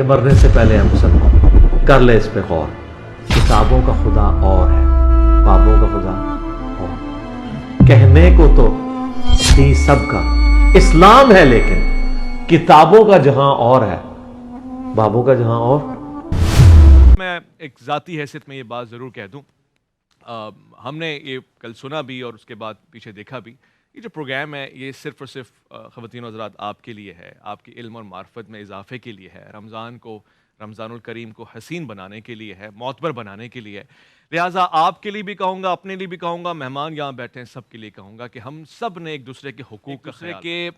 کہ مرنے سے پہلے ہم مسلمان کر لے اس پہ غور. کتابوں کا خدا اور ہے، بابوں کا خدا اور. کہنے کو تو ہی سب کا اسلام ہے، لیکن کتابوں کا جہاں اور ہے، بابوں کا جہاں اور. میں ایک ذاتی حیثیت میں یہ بات ضرور کہہ دوں، ہم نے یہ کل سنا بھی اور اس کے بعد پیچھے دیکھا بھی. یہ جو پروگرام ہے یہ صرف اور صرف خواتین و حضرات آپ کے لیے ہے، آپ کے علم اور معرفت میں اضافے کے لیے ہے، رمضان الکریم کو حسین بنانے کے لیے ہے، معتبر بنانے کے لیے ہے. لہٰذا آپ کے لیے بھی کہوں گا، اپنے لیے بھی کہوں گا، مہمان یہاں بیٹھے ہیں سب کے لیے کہوں گا کہ ہم سب نے ایک دوسرے کے حقوق کا خیال، کے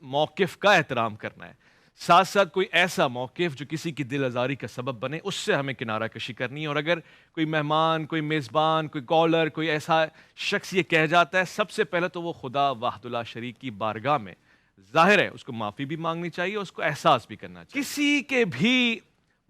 موقف کا احترام کرنا ہے. ساتھ ساتھ کوئی ایسا موقف جو کسی کی دل آزاری کا سبب بنے، اس سے ہمیں کنارہ کشی کرنی ہے. اور اگر کوئی مہمان، کوئی میزبان، کوئی کالر، کوئی ایسا شخص یہ کہہ جاتا ہے، سب سے پہلے تو وہ خدا وحدہ لا شریک کی بارگاہ میں ظاہر ہے اس کو معافی بھی مانگنی چاہیے، اس کو احساس بھی کرنا چاہیے. کسی کے بھی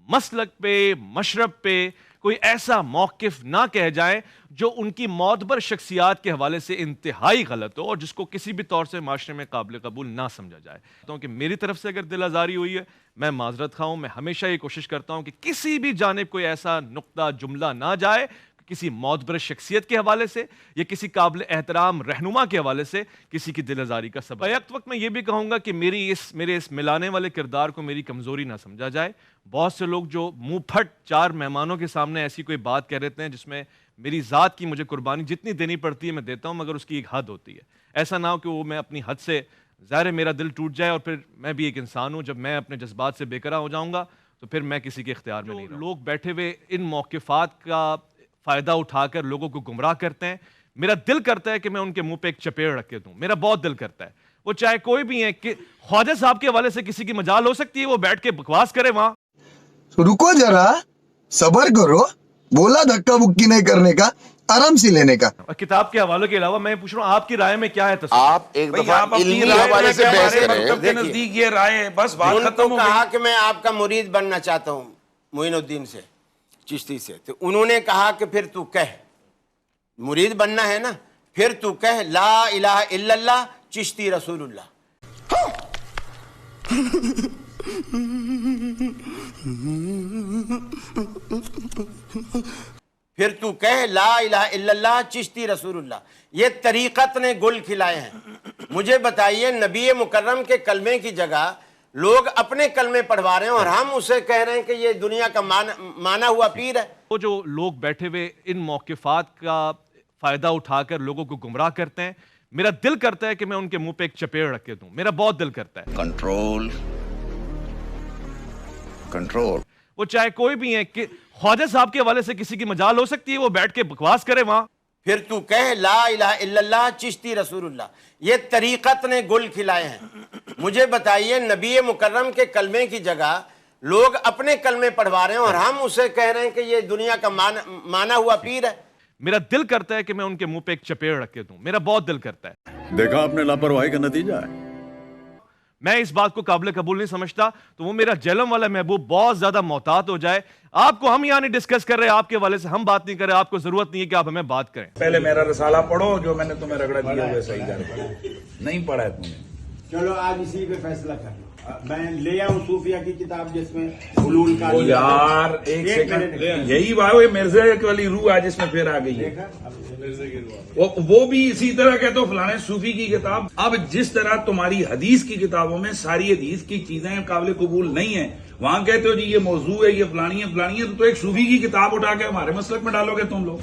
مسلک پہ، مشرب پہ کوئی ایسا موقف نہ کہہ جائیں جو ان کی معتبر شخصیات کے حوالے سے انتہائی غلط ہو اور جس کو کسی بھی طور سے معاشرے میں قابل قبول نہ سمجھا جائے. کہ میری طرف سے اگر دل آزاری ہوئی ہے، میں معذرت خواہ ہوں. میں ہمیشہ یہ کوشش کرتا ہوں کہ کسی بھی جانب کوئی ایسا نقطہ جملہ نہ جائے کسی معتبر شخصیت کے حوالے سے یا کسی قابل احترام رہنما کے حوالے سے کسی کی دل آزاری کا سبب. بیک وقت میں یہ بھی کہوں گا کہ میرے اس ملانے والے کردار کو میری کمزوری نہ سمجھا جائے. بہت سے لوگ جو منہ پھٹ چار مہمانوں کے سامنے ایسی کوئی بات کہہ دیتے ہیں جس میں میری ذات کی مجھے قربانی جتنی دینی پڑتی ہے میں دیتا ہوں، مگر اس کی ایک حد ہوتی ہے. ایسا نہ ہو کہ وہ میں اپنی حد سے ظاہر ہے میرا دل ٹوٹ جائے اور پھر میں بھی ایک انسان ہوں، جب میں اپنے جذبات سے بے قرار ہو جاؤں گا تو پھر میں کسی کے اختیار میں نہیں رہوں. لوگ بیٹھے ہوئے ان موقفات کا فائدہ اٹھا کر لوگوں کو گمراہ کرتے ہیں، میرا دل کرتا ہے کہ میں ان کے منہ پہ ایک چپیڑ رکھ کے دوں. میرا بہت دل کرتا ہے. وہ چاہے کوئی بھی ہے، کہ خواجہ صاحب کے حوالے سے کسی کی مجال ہو سکتی ہے وہ بیٹھ کے بکواس کرے وہاں. رکو ذرا، صبر کرو. بولا دھکا بکی نہیں کرنے کا، آرام سے لینے کا. اور کتاب کے حوالوں کے علاوہ میں پوچھ رہا ہوں آپ کی رائے میں کیا ہے تصور؟ آپ ایک دفعہ علمی حوالے سے بحث کریں. کے نزدیک یہ رائے بس بات ختم ہو گئی. کہا کہ میں آپ کا مرید بننا چاہتا ہوں معین الدین سے، چشتی سے، تو انہوں نے کہا کہ پھر تو کہہ، مرید بننا ہے نا، پھر تو کہہ لا الہ الا اللہ چشتی رسول اللہ. پھر تو کہہ لا الہ الا اللہ چشتی رسول اللہ. یہ طریقت نے گل کھلائے ہیں. مجھے بتائیے نبی مکرم کے کلمے کی جگہ لوگ اپنے کلمے پڑھوا رہے ہیں اور ہم اسے کہہ رہے ہیں کہ یہ دنیا کا مانا ہوا پیر ہے. وہ جو لوگ بیٹھے ہوئے ان موقفات کا فائدہ اٹھا کر لوگوں کو گمراہ کرتے ہیں، میرا دل کرتا ہے کہ میں ان کے منہ پہ ایک چپیڑ رکھ کے دوں. میرا بہت دل کرتا ہے. کنٹرول. وہ چاہے کوئی بھی ہے، کہ خواجہ صاحب کے حوالے سے کسی کی مجال ہو سکتی ہے وہ بیٹھ کے بکواس کرے وہاں. پھر تو کہہ لا الہ الا اللہ چشتی رسول اللہ. یہ طریقت نے گل کھلائے ہیں. مجھے بتائیے نبی مکرم کے کلمے کی جگہ لوگ اپنے کلمے پڑھوا رہے ہیں اور ہم اسے کہہ رہے ہیں کہ یہ دنیا کا مانا ہوا پیر ہے. میرا دل کرتا ہے کہ میں ان کے منہ پہ ایک چپیڑ رکھ کے دوں. میرا بہت دل کرتا ہے. دیکھا آپ نے لاپرواہی کا نتیجہ ہے. میں اس بات کو قابل قبول نہیں سمجھتا. تو وہ میرا جلم والا محبوب بہت زیادہ محتاط ہو جائے. آپ کو ہم یہاں نہیں ڈسکس کر رہے، آپ کے حوالے سے ہم بات نہیں کر رہے. آپ کو ضرورت نہیں ہے کہ آپ ہمیں بات کریں. پہلے میرا رسالہ پڑھو جو میں نے تمہیں رگڑا دیا ہوئے صحیح جان نہیں پڑھا ہے تم نے. چلو آج اسی پہ فیصلہ کر لو. میں لے آؤں صوفیہ کی کتاب جس میں حلول کا یار ایک سیکنڈ، یہی بات ہے مرزا والی روح آج اس میں پھر آ گئی ہے. وہ بھی اسی طرح کہتے ہو فلانے صوفی کی کتاب. اب جس طرح تمہاری حدیث کی کتابوں میں ساری حدیث کی چیزیں قابل قبول نہیں ہیں، وہاں کہتے ہو جی یہ موضوع ہے، یہ فلانی ہے، تو ایک صوفی کی کتاب اٹھا کے ہمارے مسلک میں ڈالو گے تم لوگ.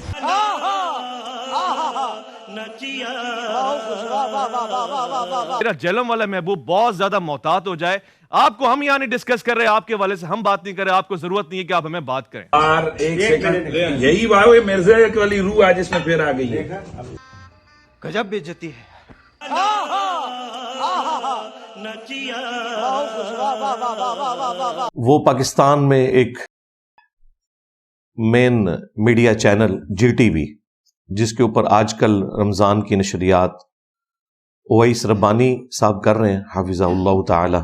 میرا جلم والا محبوب بہت زیادہ محتاط ہو جائے. آپ کو ہم یہاں نہیں ڈسکس کر رہے، آپ کے حوالے سے ہم بات نہیں کر رہے. آپ کو ضرورت نہیں ہے کہ آپ ہمیں بات کریں. یار ایک سیکنڈ، یہی بات ہے مرزا والی روح آج اس میں پھر آ گئی ہے. گجب بےعزتی ہے. وہ پاکستان میں ایک main media channel G T V, جس کے اوپر آج کل رمضان کی نشریات اویس ربانی صاحب کر رہے ہیں حافظہ اللہ تعالی،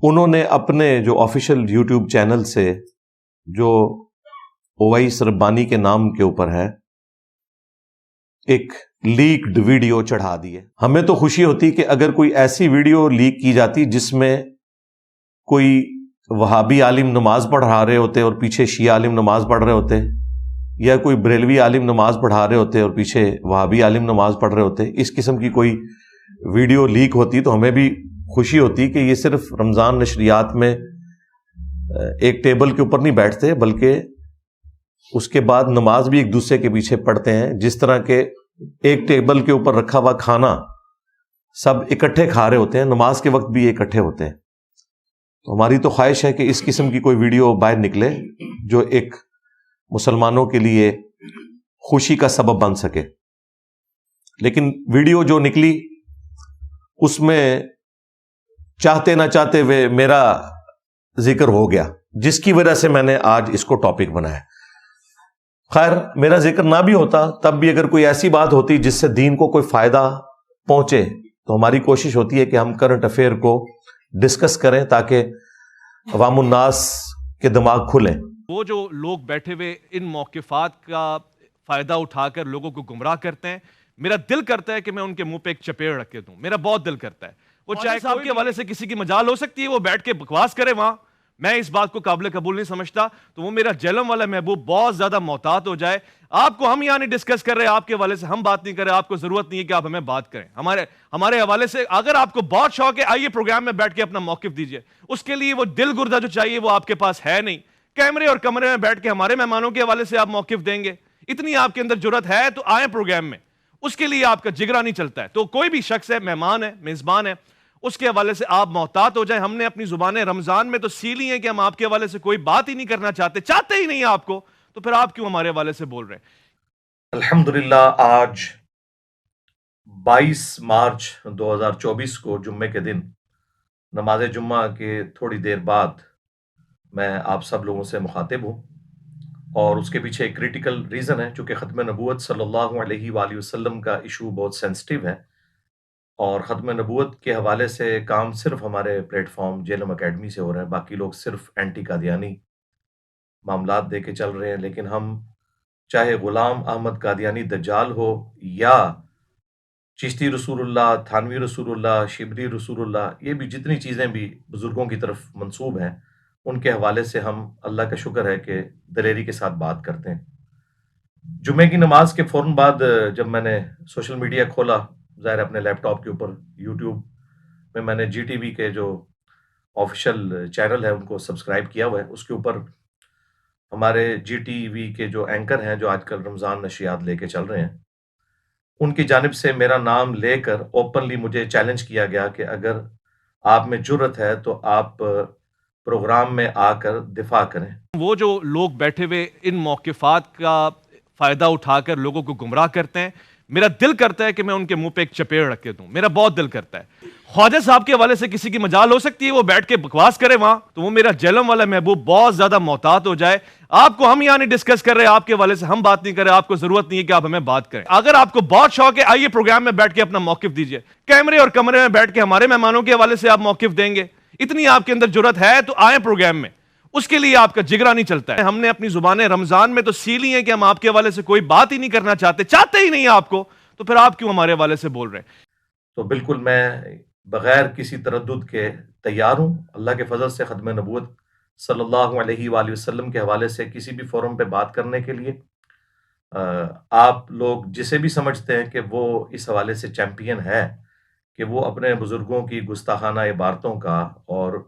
انہوں نے اپنے جو آفیشیل یوٹیوب چینل سے جو اویس ربانی کے نام کے اوپر ہے ایک لیکڈ ویڈیو چڑھا دی ہے. ہمیں تو خوشی ہوتی کہ اگر کوئی ایسی ویڈیو لیک کی جاتی جس میں کوئی وہابی عالم نماز پڑھا رہے ہوتے اور پیچھے شیعہ عالم نماز پڑھ رہے ہوتے، یا کوئی بریلوی عالم نماز پڑھا رہے ہوتے اور پیچھے وہابی عالم نماز پڑھ رہے ہوتے. اس قسم کی کوئی ویڈیو لیک ہوتی تو ہمیں بھی خوشی ہوتی کہ یہ صرف رمضان نشریات میں ایک ٹیبل کے اوپر نہیں بیٹھتے، بلکہ اس کے بعد نماز بھی ایک دوسرے کے پیچھے پڑھتے ہیں. جس طرح کہ ایک ٹیبل کے اوپر رکھا ہوا کھانا سب اکٹھے کھا رہے ہوتے ہیں، نماز کے وقت بھی اکٹھے ہوتے ہیں. تو ہماری تو خواہش ہے کہ اس قسم کی کوئی ویڈیو باہر نکلے جو ایک مسلمانوں کے لیے خوشی کا سبب بن سکے. لیکن ویڈیو جو نکلی اس میں چاہتے نہ چاہتے ہوئے میرا ذکر ہو گیا، جس کی وجہ سے میں نے آج اس کو ٹاپک بنایا. خیر، میرا ذکر نہ بھی ہوتا تب بھی اگر کوئی ایسی بات ہوتی جس سے دین کو کوئی فائدہ پہنچے تو ہماری کوشش ہوتی ہے کہ ہم کرنٹ افیئر کو ڈسکس کریں تاکہ عوام الناس کے دماغ کھلیں. وہ جو لوگ بیٹھے ہوئے ان موقفات کا فائدہ اٹھا کر لوگوں کو گمراہ کرتے ہیں، میرا دل کرتا ہے کہ میں ان کے منہ پہ ایک چپیڑ رکھ کے دوں. میرا بہت دل کرتا ہے. وہ چاہے صاحب کے حوالے سے کسی کی مجال ہو سکتی ہے، وہ بیٹھ کے بکواس کرے وہاں، میں اس بات کو قابل قبول نہیں سمجھتا. تو وہ میرا جہلم والا محبوب بہت زیادہ محتاط ہو جائے. آپ کو ہم یہاں نہیں ڈسکس کر رہے، آپ کے حوالے سے ہم بات نہیں کر رہے، آپ کو ضرورت نہیں ہے کہ آپ ہمیں بات کریں. ہمارے حوالے سے اگر آپ کو بہت شوق ہے، آئیے پروگرام میں بیٹھ کے اپنا موقف دیجئے. اس کے لیے وہ دل گردہ جو چاہیے وہ آپ کے پاس ہے نہیں. کیمرے اور کمرے میں بیٹھ کے ہمارے مہمانوں کے حوالے سے آپ موقف دیں گے، اتنی آپ کے اندر جرت ہے تو آئیں پروگرام میں. اس کے لیے آپ کا جگرا نہیں چلتا ہے. تو کوئی بھی شخص ہے، مہمان ہے، میزبان ہے، اس کے حوالے سے آپ محتاط ہو جائیں. ہم نے اپنی زبانیں رمضان میں تو سی لی ہیں کہ ہم آپ کے حوالے سے کوئی بات ہی نہیں کرنا چاہتے ہی نہیں آپ کو، تو پھر آپ کیوں ہمارے حوالے سے بول رہے ہیں؟ الحمدللہ آج 22 مارچ 2024 کو جمعے کے دن نماز جمعہ کے تھوڑی دیر بعد میں آپ سب لوگوں سے مخاطب ہوں، اور اس کے پیچھے ایک کریٹیکل ریزن ہے. چونکہ ختم نبوت صلی اللہ علیہ وآلہ وسلم کا ایشو بہت سینسٹیو ہے، اور ختم نبوت کے حوالے سے کام صرف ہمارے پلیٹ فارم جیلم اکیڈمی سے ہو رہا ہے. باقی لوگ صرف اینٹی قادیانی معاملات دے کے چل رہے ہیں. لیکن ہم چاہے غلام احمد قادیانی دجال ہو، یا چشتی رسول اللہ، تھانوی رسول اللہ، شبلی رسول اللہ، یہ بھی جتنی چیزیں بھی بزرگوں کی طرف منسوب ہیں، ان کے حوالے سے ہم اللہ کا شکر ہے کہ دلیری کے ساتھ بات کرتے ہیں. جمعے کی نماز کے فوراً بعد جب میں نے سوشل میڈیا کھولا، ظاہر اپنے لیپ ٹاپ کے اوپر یوٹیوب میں میں نے جی ٹی وی کے جو آفیشیل چینل ہے ان کو سبسکرائب کیا ہوا ہے. اس کے اوپر ہمارے جی ٹی وی کے جو اینکر ہیں جو آج کل رمضان نشریات لے کے چل رہے ہیں، ان کی جانب سے میرا نام لے کر اوپنلی مجھے چیلنج کیا گیا کہ اگر آپ میں جرت ہے تو آپ پروگرام میں آ کر دفاع کریں. وہ جو لوگ بیٹھے ہوئے ان موقفات کا فائدہ اٹھا کر لوگوں کو گمراہ کرتے ہیں، میرا دل کرتا ہے کہ میں ان کے منہ پہ ایک چپیڑ رکھ کے دوں. میرا بہت دل کرتا ہے. خواجہ صاحب کے حوالے سے کسی کی مجال ہو سکتی ہے، وہ بیٹھ کے بکواس کرے وہاں، تو وہ میرا جہلم والا محبوب بہت زیادہ محتاط ہو جائے. آپ کو ہم یہاں نہیں ڈسکس کر رہے، آپ کے حوالے سے ہم بات نہیں کر رہے، آپ کو ضرورت نہیں ہے کہ آپ ہمیں بات کریں. اگر آپ کو بہت شوق ہے، آئیے پروگرام میں بیٹھ کے اپنا موقف دیجئے. کیمرے اور کمرے میں بیٹھ کے ہمارے مہمانوں کے حوالے سے آپ موقف دیں گے، اتنی آپ کے اندر جرت ہے تو آئیں پروگرام میں. اس کے لیے آپ کا جگرا نہیں چلتا ہے. ہم نے اپنی زبانیں رمضان میں تو سی لی ہیں کہ ہم آپ کے حوالے سے کوئی بات ہی نہیں کرنا چاہتے ہی نہیں آپ کو، تو پھر آپ کیوں ہمارے حوالے سے بول رہے ہیں؟ تو بالکل میں بغیر کسی تردد کے تیار ہوں اللہ کے فضل سے ختم نبوت صلی اللہ علیہ وآلہ وسلم کے حوالے سے کسی بھی فورم پہ بات کرنے کے لیے. آپ لوگ جسے بھی سمجھتے ہیں کہ وہ اس حوالے سے چیمپئن ہے کہ وہ اپنے بزرگوں کی گستاخانہ عبارتوں کا اور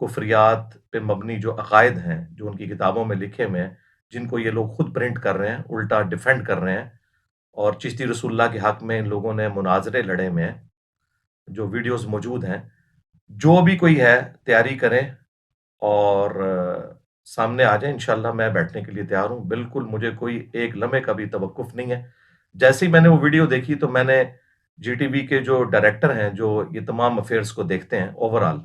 کفریات پہ مبنی جو عقائد ہیں جو ان کی کتابوں میں لکھے ہوئے ہیں، جن کو یہ لوگ خود پرنٹ کر رہے ہیں، الٹا ڈیفینڈ کر رہے ہیں، اور چشتی رسول اللہ کے حق میں ان لوگوں نے مناظرے لڑے ہوئے ہیں، جو ویڈیوز موجود ہیں. جو بھی کوئی ہے تیاری کریں اور سامنے آ جائیں. انشاءاللہ میں بیٹھنے کے لیے تیار ہوں. بالکل مجھے کوئی ایک لمحے کا بھی توقف نہیں ہے. جیسے ہی میں نے وہ ویڈیو دیکھی تو میں نے جی ٹی وی کے جو ڈائریکٹر ہیں جو یہ تمام افیئرس کو دیکھتے ہیں اوورال،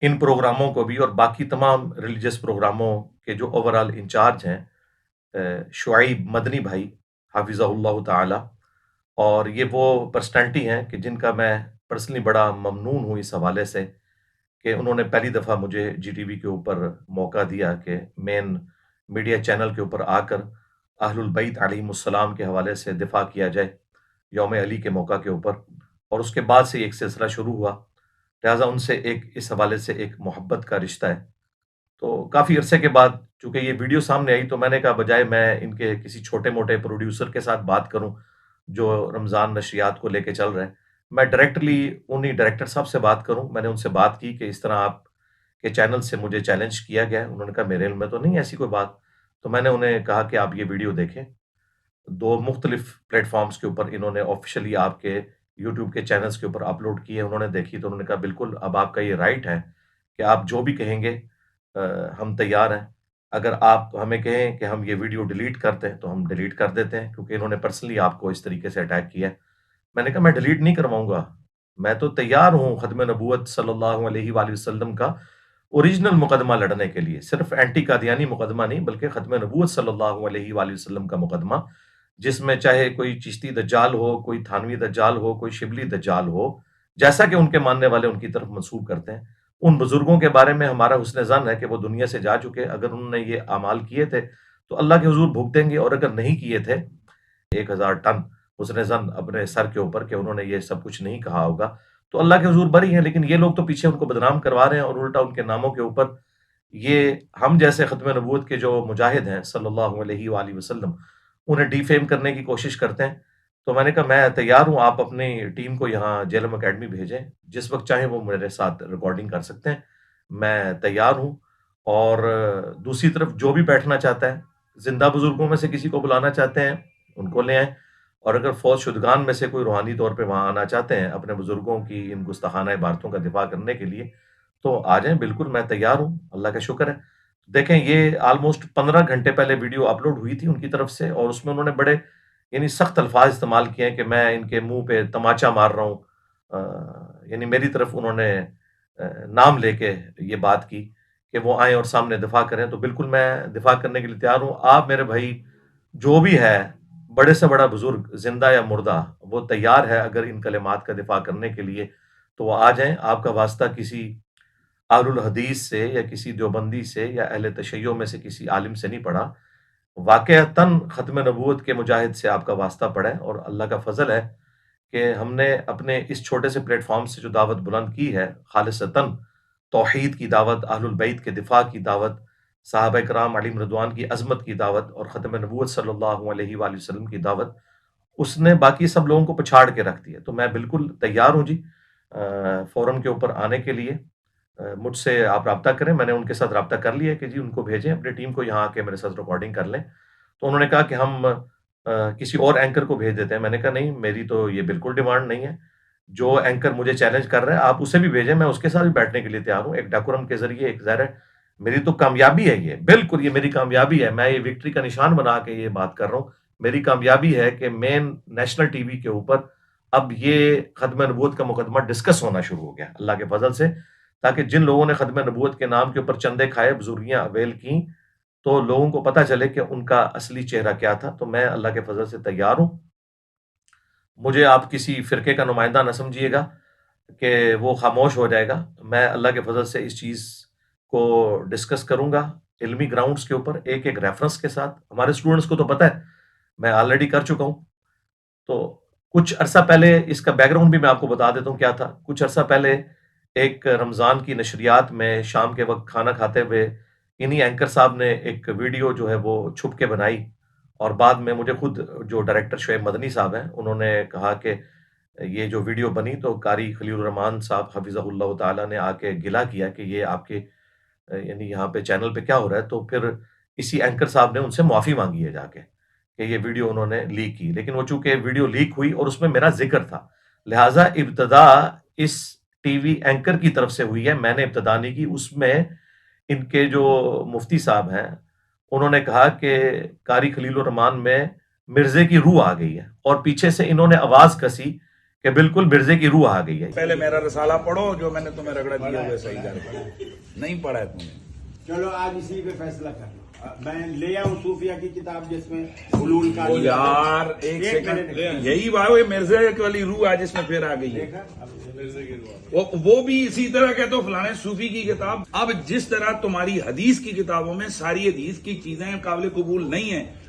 ان پروگراموں کو بھی اور باقی تمام ریلیجس پروگراموں کے جو اوورال انچارج ہیں، شعیب مدنی بھائی حافظہ اللہ تعالی، اور یہ وہ پرسنالٹی ہیں کہ جن کا میں پرسنلی بڑا ممنون ہوں اس حوالے سے کہ انہوں نے پہلی دفعہ مجھے جی ٹی وی کے اوپر موقع دیا کہ مین میڈیا چینل کے اوپر آ کر اہل البیت علیہم السلام کے حوالے سے دفاع کیا جائے یوم علی کے موقع کے اوپر، اور اس کے بعد سے ایک سلسلہ شروع ہوا، لہٰذا ان سے اس حوالے سے ایک محبت کا رشتہ ہے۔ تو کافی عرصے کے بعد چونکہ یہ ویڈیو سامنے آئی تو میں نے کہا بجائے میں ان کے کسی چھوٹے موٹے پروڈیوسر کے ساتھ بات کروں جو رمضان نشریات کو لے کے چل رہے ہیں، میں ڈائریکٹلی انہی ڈائریکٹر صاحب سے بات کروں۔ میں نے ان سے بات کی کہ اس طرح آپ کے چینل سے مجھے چیلنج کیا گیا ہے۔ انہوں نے کہا میرے علم میں تو نہیں ایسی کوئی بات۔ تو میں نے انہیں کہا کہ آپ یہ ویڈیو دیکھیں، 2 مختلف پلیٹ فارمز کے اوپر انہوں نے آفیشلی آپ کے یوٹیوب کے چینلز کے اوپر اپلوڈ کیے، انہوں نے دیکھی تو انہوں نے کہا بالکل اب آپ کا یہ رائٹ ہے کہ آپ جو بھی کہیں گے ہم تیار ہیں۔ اگر آپ ہمیں کہیں کہ ہم یہ ویڈیو ڈیلیٹ کر دیں تو ہم ڈیلیٹ کر دیتے ہیں، کیونکہ انہوں نے پرسنلی آپ کو اس طریقے سے اٹیک کیا ہے۔ میں نے کہا میں ڈیلیٹ نہیں کرواؤں گا، میں تو تیار ہوں ختم نبوت صلی اللہ علیہ وآلہ وسلم کا اوریجنل مقدمہ لڑنے کے لیے، صرف اینٹی قادیانی مقدمہ نہیں بلکہ ختم نبوت صلی اللہ علیہ وآلہ وسلم کا مقدمہ، جس میں چاہے کوئی چشتی دجال ہو، کوئی تھانوی دجال ہو، کوئی شبلی دجال ہو، جیسا کہ ان کے ماننے والے ان کی طرف منسوب کرتے ہیں۔ ان بزرگوں کے بارے میں ہمارا حسن ظن ہے کہ وہ دنیا سے جا چکے، اگر انہوں نے یہ اعمال کیے تھے تو اللہ کے حضور بھگتیں گے، اور اگر نہیں کیے تھے 1000 ٹن حسن ظن اپنے سر کے اوپر کہ انہوں نے یہ سب کچھ نہیں کہا ہوگا تو اللہ کے حضور بری ہیں۔ لیکن یہ لوگ تو پیچھے ان کو بدنام کروا رہے ہیں، اور الٹا ان کے ناموں کے اوپر یہ ہم جیسے ختم نبوت کے جو مجاہد ہیں صلی اللہ علیہ وآلہ وسلم انہیں ڈی فیم کرنے کی کوشش کرتے ہیں۔ تو میں نے کہا میں تیار ہوں، آپ اپنی ٹیم کو یہاں جیلم اکیڈمی بھیجیں، جس وقت چاہیں وہ میرے ساتھ ریکارڈنگ کر سکتے ہیں، میں تیار ہوں۔ اور دوسری طرف جو بھی بیٹھنا چاہتا ہے، زندہ بزرگوں میں سے کسی کو بلانا چاہتے ہیں ان کو لے آئیں، اور اگر فوت شدگان میں سے کوئی روحانی طور پہ وہاں آنا چاہتے ہیں اپنے بزرگوں کی ان گستاخانہ عبارتوں کا دفاع کرنے کے لیے تو آ جائیں، بالکل میں تیار ہوں، اللہ کا شکر ہے۔ دیکھیں یہ آلموسٹ 15 گھنٹے پہلے ویڈیو اپلوڈ ہوئی تھی ان کی طرف سے، اور اس میں انہوں نے بڑے یعنی سخت الفاظ استعمال کیے ہیں کہ میں ان کے منہ پہ تماچا مار رہا ہوں، یعنی میری طرف انہوں نے نام لے کے یہ بات کی کہ وہ آئیں اور سامنے دفاع کریں۔ تو بالکل میں دفاع کرنے کے لیے تیار ہوں۔ آپ میرے بھائی جو بھی ہے بڑے سے بڑا بزرگ زندہ یا مردہ وہ تیار ہے اگر ان کلمات کا دفاع کرنے کے لیے تو وہ آ جائیں۔ آپ کا واسطہ کسی اہل الحدیث سے یا کسی دیوبندی سے یا اہل تشیع میں سے کسی عالم سے نہیں پڑا، واقعتاً ختم نبوت کے مجاہد سے آپ کا واسطہ پڑا ہے، اور اللہ کا فضل ہے کہ ہم نے اپنے اس چھوٹے سے پلیٹ فارم سے جو دعوت بلند کی ہے، خالصتاً توحید کی دعوت، اہل البیت کے دفاع کی دعوت، صحابہ کرام علیہم رضوان کی عظمت کی دعوت، اور ختم نبوت صلی اللہ علیہ وآلہ وسلم کی دعوت، اس نے باقی سب لوگوں کو پچھاڑ کے رکھ دیا۔ تو میں بالکل تیار ہوں جی فورم کے اوپر آنے کے لیے۔ مجھ سے آپ رابطہ کریں، میں نے ان کے ساتھ رابطہ کر لیا کہ جی ان کو بھیجیں، اپنی ٹیم کو یہاں آ کے میرے ساتھ ریکارڈنگ کر لیں۔ تو انہوں نے کہا کہ ہم کسی اور اینکر کو بھیج دیتے ہیں۔ میں نے کہا نہیں، میری تو یہ بالکل ڈیمانڈ نہیں ہے، جو اینکر مجھے چیلنج کر رہے ہیں آپ اسے بھی بھیجیں، میں اس کے ساتھ بھی بیٹھنے کے لیے تیار ہوں۔ ایک ڈیکورم کے ذریعے ایک ظاہر ہے میری تو کامیابی ہے، یہ بالکل یہ میری کامیابی ہے، میں یہ وکٹری کا نشان بنا کے یہ بات کر رہا ہوں۔ میری کامیابی ہے کہ مین نیشنل ٹی وی کے اوپر اب یہ ختم نبوت کا مقدمہ ڈسکس ہونا شروع ہو گیا اللہ کے فضل سے، تاکہ جن لوگوں نے ختم نبوت کے نام کے اوپر چندے کھائے، بزرگیاں اویل کیں، تو لوگوں کو پتہ چلے کہ ان کا اصلی چہرہ کیا تھا۔ تو میں اللہ کے فضل سے تیار ہوں۔ مجھے آپ کسی فرقے کا نمائندہ نہ سمجھیے گا کہ وہ خاموش ہو جائے گا، میں اللہ کے فضل سے اس چیز کو ڈسکس کروں گا علمی گراؤنڈز کے اوپر، ایک ایک ریفرنس کے ساتھ۔ ہمارے اسٹوڈنٹس کو تو پتہ ہے، میں آلریڈی کر چکا ہوں۔ تو کچھ عرصہ پہلے اس کا بیک گراؤنڈ بھی میں آپ کو بتا دیتا ہوں کیا تھا۔ کچھ عرصہ پہلے ایک رمضان کی نشریات میں شام کے وقت کھانا کھاتے ہوئے انہی اینکر صاحب نے ایک ویڈیو جو ہے وہ چھپ کے بنائی، اور بعد میں مجھے خود جو ڈائریکٹر شعیب مدنی صاحب ہیں انہوں نے کہا کہ یہ جو ویڈیو بنی تو قاری خلیل الرحمان صاحب حفظہ اللہ تعالیٰ نے آ کے گلہ کیا کہ یہ آپ کے یعنی یہاں پہ چینل پہ کیا ہو رہا ہے۔ تو پھر اسی اینکر صاحب نے ان سے معافی مانگی ہے جا کے کہ یہ ویڈیو انہوں نے لیک کی، لیکن وہ چونکہ ویڈیو لیک ہوئی اور اس میں میرا ذکر تھا، لہٰذا ابتدا اس ٹی وی اینکر کی طرف سے ہوئی ہے، میں نے ابتدا نہیں کی۔ اس میں ان کے جو مفتی صاحب ہیں انہوں نے کہا کہ قاری خلیل الرحمان میں مرزے کی روح آ گئی ہے، اور پیچھے سے انہوں نے آواز کسی کہ بالکل مرزے کی روح آ گئی ہے۔ پہلے میرا رسالہ پڑھو جو میں نے تمہیں رگڑا دیا ہوئے صحیح کر نہیں پڑھا ہے تم نے۔ چلو آج اسی پہ فیصلہ کر لو۔ میں لے آؤں صوفیہ کی کتاب جس میں حلول کا وہ یار ایک سیکنڈ، یہی بات ہے مرزا والی روح آج اس میں پھر آ گئی ہے۔ وہ بھی اسی طرح کہتے ہو فلانے صوفی کی کتاب۔ اب جس طرح تمہاری حدیث کی کتابوں میں ساری حدیث کی چیزیں قابل قبول نہیں ہیں،